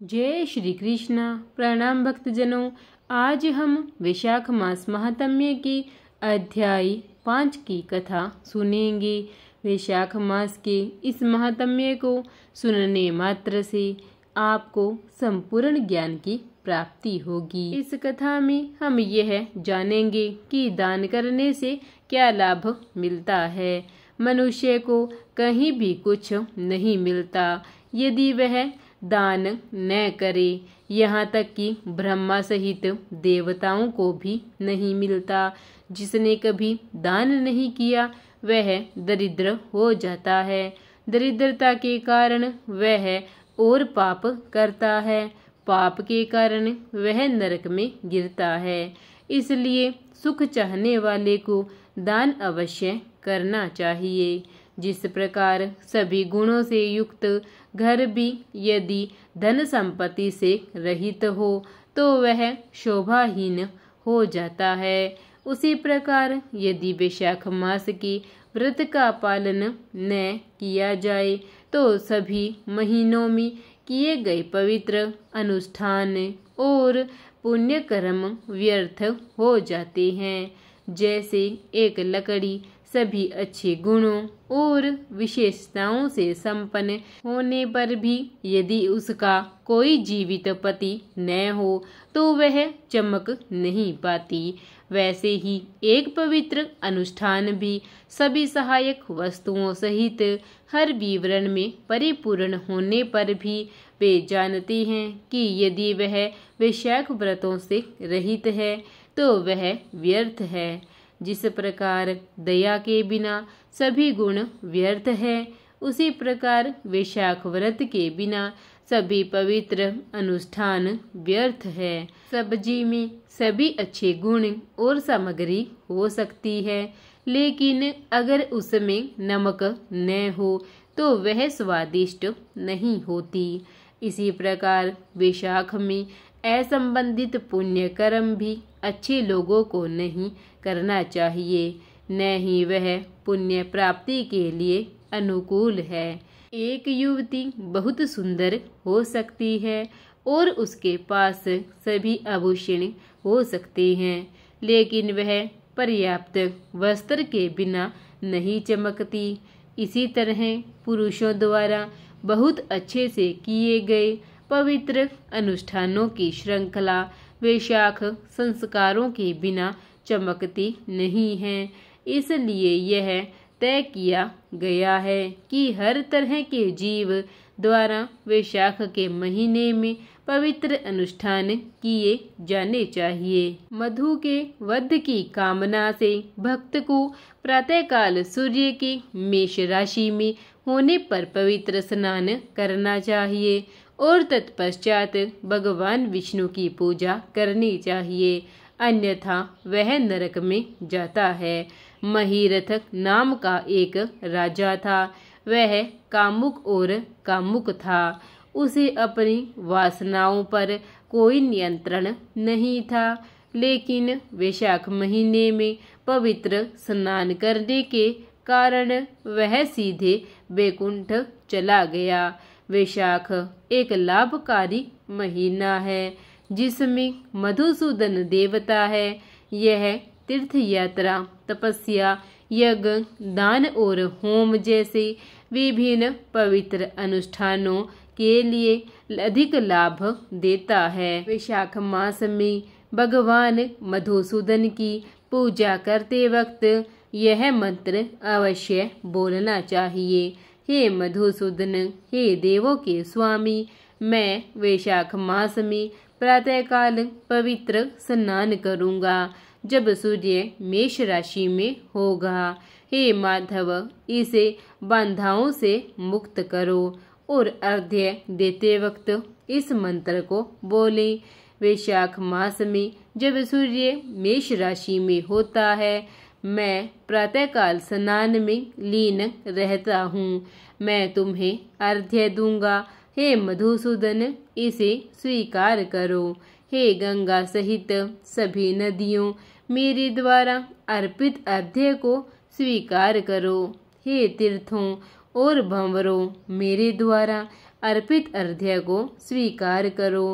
जय श्री कृष्ण। प्रणाम भक्तजनों। आज हम वैशाख मास महात्म्य की अध्याय 5 की कथा सुनेंगे। वैशाख मास के इस महात्म्य को सुनने मात्र से आपको संपूर्ण ज्ञान की प्राप्ति होगी। इस कथा में हम यह जानेंगे कि दान करने से क्या लाभ मिलता है। मनुष्य को कहीं भी कुछ नहीं मिलता यदि वह दान न करे। यहाँ तक कि ब्रह्मा सहित देवताओं को भी नहीं मिलता। जिसने कभी दान नहीं किया वह दरिद्र हो जाता है। दरिद्रता के कारण वह और पाप करता है। पाप के कारण वह नरक में गिरता है। इसलिए सुख चाहने वाले को दान अवश्य करना चाहिए। जिस प्रकार सभी गुणों से युक्त घर भी यदि धन संपत्ति से रहित हो तो वह शोभाहीन हो जाता है, उसी प्रकार यदि वैशाख मास की व्रत का पालन न किया जाए तो सभी महीनों में किए गए पवित्र अनुष्ठान और पुण्य कर्म व्यर्थ हो जाते हैं। जैसे एक लकड़ी सभी अच्छे गुणों और विशेषताओं से संपन्न होने पर भी यदि उसका कोई जीवित पति न हो तो वह चमक नहीं पाती, वैसे ही एक पवित्र अनुष्ठान भी सभी सहायक वस्तुओं सहित हर विवरण में परिपूर्ण होने पर भी वे जानते हैं कि यदि वह वैशाख व्रतों से रहित है तो वह व्यर्थ है। जिस प्रकार दया के बिना सभी गुण व्यर्थ है, उसी प्रकार वैशाख व्रत के बिना सभी पवित्र अनुष्ठान व्यर्थ है। सब्जी में सभी अच्छे गुण और सामग्री हो सकती है, लेकिन अगर उसमें नमक न हो तो वह स्वादिष्ट नहीं होती। इसी प्रकार वैशाख में असंबंधित पुण्य कर्म भी अच्छे लोगों को नहीं करना चाहिए, न ही वह पुण्य प्राप्ति के लिए अनुकूल है। एक युवती बहुत सुंदर हो सकती है और उसके पास सभी आभूषण हो सकते हैं, लेकिन वह पर्याप्त वस्त्र के बिना नहीं चमकती। इसी तरह पुरुषों द्वारा बहुत अच्छे से किए गए पवित्र अनुष्ठानों की श्रृंखला वैशाख संस्कारों के बिना चमकती नहीं है। इसलिए यह तय किया गया है कि हर तरह के जीव द्वारा वैशाख के महीने में पवित्र अनुष्ठान किए जाने चाहिए। मधु के वध की कामना से भक्त को प्रातःकाल सूर्य के मेष राशि में होने पर पवित्र स्नान करना चाहिए और तत्पश्चात भगवान विष्णु की पूजा करनी चाहिए, अन्यथा वह नरक में जाता है। महीरथ नाम का एक राजा था। वह कामुक और कामुक था। उसे अपनी वासनाओं पर कोई नियंत्रण नहीं था, लेकिन वैशाख महीने में पवित्र स्नान करने के कारण वह सीधे वैकुंठ चला गया। वैशाख एक लाभकारी महीना है जिसमें मधुसूदन देवता है। यह तीर्थ यात्रा, तपस्या, यज्ञ, दान और होम जैसे विभिन्न पवित्र अनुष्ठानों के लिए अधिक लाभ देता है। वैशाख मास में भगवान मधुसूदन की पूजा करते वक्त यह मंत्र अवश्य बोलना चाहिए। हे मधुसूदन, हे देवों के स्वामी, मैं वैशाख मास में प्रातःकाल पवित्र स्नान करूंगा जब सूर्य मेष राशि में होगा। हे माधव, इसे बाधाओं से मुक्त करो और अर्घ्य देते वक्त इस मंत्र को बोलें। वैशाख मास में जब सूर्य मेष राशि में होता है, मैं प्रातःकाल स्नान में लीन रहता हूँ। मैं तुम्हें अर्घ्य दूंगा। हे मधुसूदन, इसे स्वीकार करो। हे गंगा सहित सभी नदियों, मेरे द्वारा अर्पित अर्घ्य को स्वीकार करो। हे तीर्थों और भंवरों, मेरे द्वारा अर्पित अर्घ्य को स्वीकार करो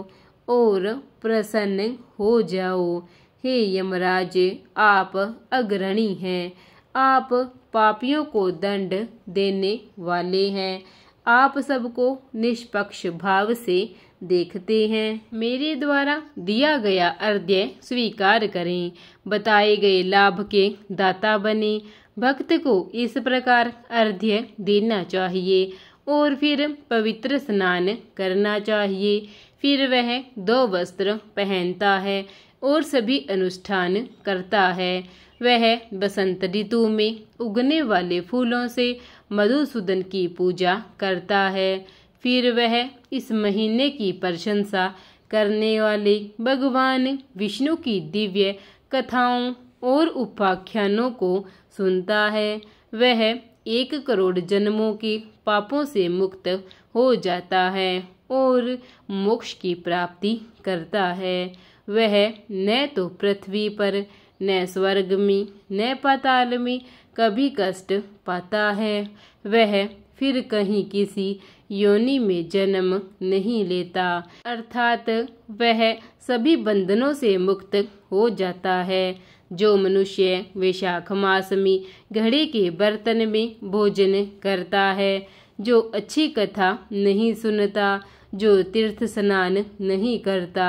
और प्रसन्न हो जाओ। हे यमराज, आप अग्रणी हैं, आप पापियों को दंड देने वाले हैं, आप सबको निष्पक्ष भाव से देखते हैं। मेरे द्वारा दिया गया अर्घ्य स्वीकार करें, बताए गए लाभ के दाता बने। भक्त को इस प्रकार अर्घ्य देना चाहिए और फिर पवित्र स्नान करना चाहिए। फिर वह 2 वस्त्र पहनता है और सभी अनुष्ठान करता है। वह बसंत ऋतु में उगने वाले फूलों से मधुसूदन की पूजा करता है। फिर वह इस महीने की प्रशंसा करने वाले भगवान विष्णु की दिव्य कथाओं और उपाख्यानों को सुनता है। वह 1 करोड़ जन्मों के पापों से मुक्त हो जाता है और मोक्ष की प्राप्ति करता है। वह न तो पृथ्वी पर, न स्वर्ग में, न पाताल में कभी कष्ट पाता है। वह फिर कहीं किसी योनि में जन्म नहीं लेता, अर्थात वह सभी बंधनों से मुक्त हो जाता है। जो मनुष्य वैशाख मास में घड़े के बर्तन में भोजन करता है, जो अच्छी कथा नहीं सुनता, जो तीर्थ स्नान नहीं करता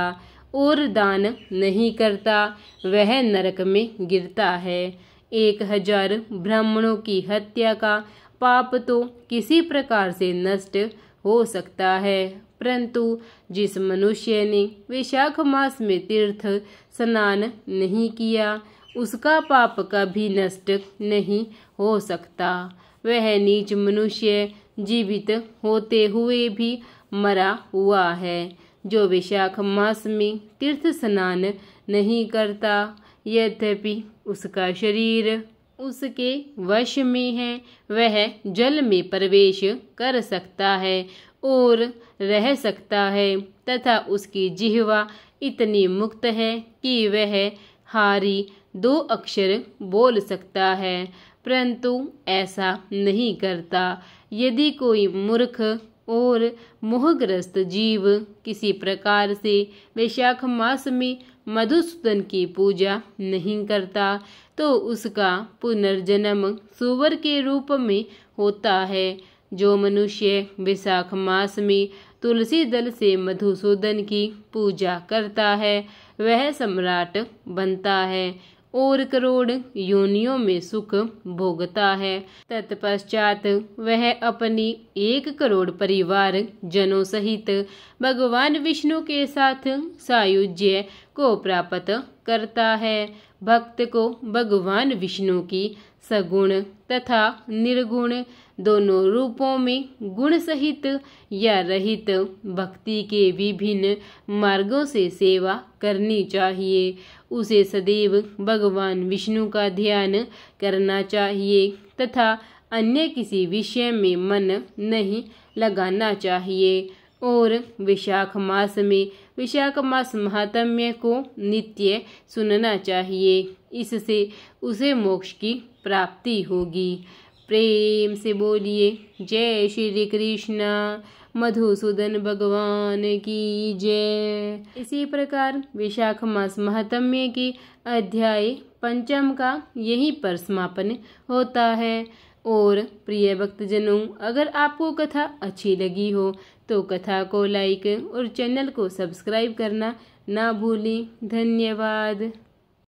और दान नहीं करता, वह नरक में गिरता है। 1000 ब्राह्मणों की हत्या का पाप तो किसी प्रकार से नष्ट हो सकता है, परंतु जिस मनुष्य ने वैशाख मास में तीर्थ स्नान नहीं किया, उसका पाप कभी नष्ट नहीं हो सकता। वह नीच मनुष्य जीवित होते हुए भी मरा हुआ है। जो वैशाख मास में तीर्थ स्नान नहीं करता, यद्यपि उसका शरीर उसके वश में है, वह जल में प्रवेश कर सकता है और रह सकता है, तथा उसकी जिह्वा इतनी मुक्त है कि वह हारी 2 अक्षर बोल सकता है, परंतु ऐसा नहीं करता। यदि कोई मूर्ख और मोहग्रस्त जीव किसी प्रकार से वैशाख मास में मधुसूदन की पूजा नहीं करता, तो उसका पुनर्जन्म सूअर के रूप में होता है। जो मनुष्य वैशाख मास में तुलसी दल से मधुसूदन की पूजा करता है, वह सम्राट बनता है और करोड़ योनियों में सुख भोगता है। तत्पश्चात वह अपनी 1 करोड़ परिवार जनों सहित भगवान विष्णु के साथ सायुज्य को प्राप्त करता है। भक्त को भगवान विष्णु की सगुण तथा निर्गुण दोनों रूपों में गुण सहित या रहित भक्ति के विभिन्न मार्गों से सेवा करनी चाहिए। उसे सदैव भगवान विष्णु का ध्यान करना चाहिए तथा अन्य किसी विषय में मन नहीं लगाना चाहिए। और वैशाख मास में वैशाख मास महात्म्य को नित्य सुनना चाहिए, इससे उसे मोक्ष की प्राप्ति होगी। प्रेम से बोलिए जय श्री कृष्ण, मधुसूदन भगवान की जय। इसी प्रकार वैशाख मास महात्म्य के अध्याय 5 का यहीं पर समापन होता है। और प्रिय भक्तजनों, अगर आपको कथा अच्छी लगी हो तो कथा को लाइक और चैनल को सब्सक्राइब करना ना भूलें। धन्यवाद।